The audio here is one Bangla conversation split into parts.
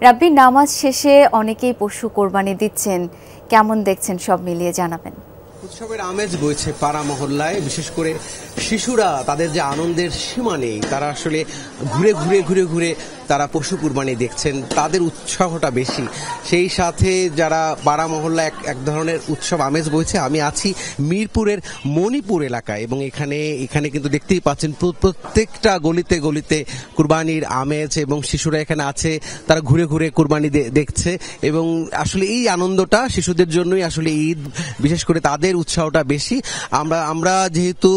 রাব্বি, নামাজ শেষে অনেকেই পশু কোরবানি দিচ্ছেন, কেমন দেখছেন সব মিলিয়ে জানাবেন। উৎসবের আমেজ বইছে পাড়া মহল্লায়, বিশেষ করে শিশুরা তাদের যে আনন্দের সীমা নেই, তারা আসলে ঘুরে ঘুরে ঘুরে ঘুরে তারা পশু কুরবানি দেখছেন, তাদের উৎসাহটা বেশি। সেই সাথে যারা পাড়া মহল্লা এক ধরনের উৎসব আমেজ বইছে। আমি আছি মিরপুরের মণিপুর এলাকায় এবং এখানে কিন্তু দেখতেই পাচ্ছেন প্রত্যেকটা গলিতে গলিতে কুরবানির আমেজ এবং শিশুরা এখানে আছে, তারা ঘুরে ঘুরে কুরবানি দেখছে এবং আসলে এই আনন্দটা শিশুদের জন্যই আসলে ঈদ, বিশেষ করে তাদের উৎসাহটা বেশি। আমরা যেহেতু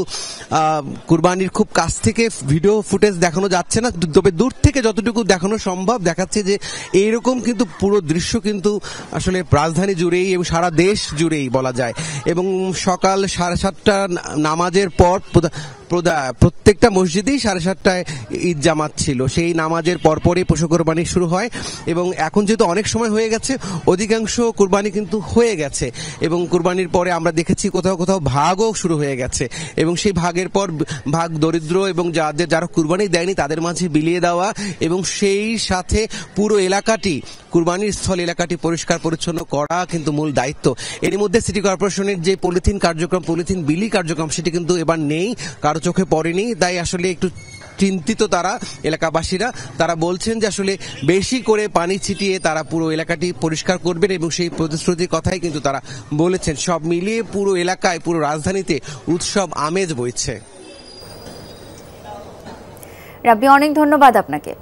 কুরবানির খুব কাছ থেকে ভিডিও ফুটেজ দেখানো যাচ্ছে না, তবে দূর থেকে যতটুকু দেখানো সম্ভব দেখাচ্ছে যে এইরকম কিন্তু পুরো দৃশ্য কিন্তু আসলে রাজধানী জুড়েই এবং সারা দেশ জুড়েই বলা যায়। এবং সকাল 7:30 নামাজের পর প্রত্যেকটা মসজিদেই 7:30টায় ঈদ জামাত ছিল। সেই নামাজের পরপরই পশু কোরবানি শুরু হয় এবং এখন যেহেতু অনেক সময় হয়ে গেছে, অধিকাংশ কোরবানি কিন্তু হয়ে গেছে এবং কোরবানির পরে আমরা দেখেছি কোথাও কোথাও ভাগও শুরু হয়ে গেছে এবং সেই ভাগের পর ভাগ দরিদ্র এবং যারা কুরবানি দেয়নি তাদের মাঝে বিলিয়ে দেওয়া এবং সেই সাথে পুরো এলাকাটি, কুরবানির স্থল এলাকাটি পরিষ্কার পরিচ্ছন্ন করা কিন্তু মূল দায়িত্ব। এর মধ্যে সিটি কর্পোরেশনের যে পলিথিন বিলি কার্যক্রম সেটি কিন্তু এবার নেই, কারো চোখে পড়েনি। তাই আসলে একটু চিন্তিত তারা, এলাকাবাসীরা। তারা বলছেন যে আসলে বেশি করে পানি ছিটিয়ে তারা পুরো এলাকাটি পরিষ্কার করবেন এবং সেই প্রতিশ্রুতির কথাই কিন্তু তারা বলেছেন। সব মিলিয়ে পুরো এলাকায়, পুরো রাজধানীতে উৎসব আমেজ বইছে। রাব্বি, অনেক ধন্যবাদ আপনাকে।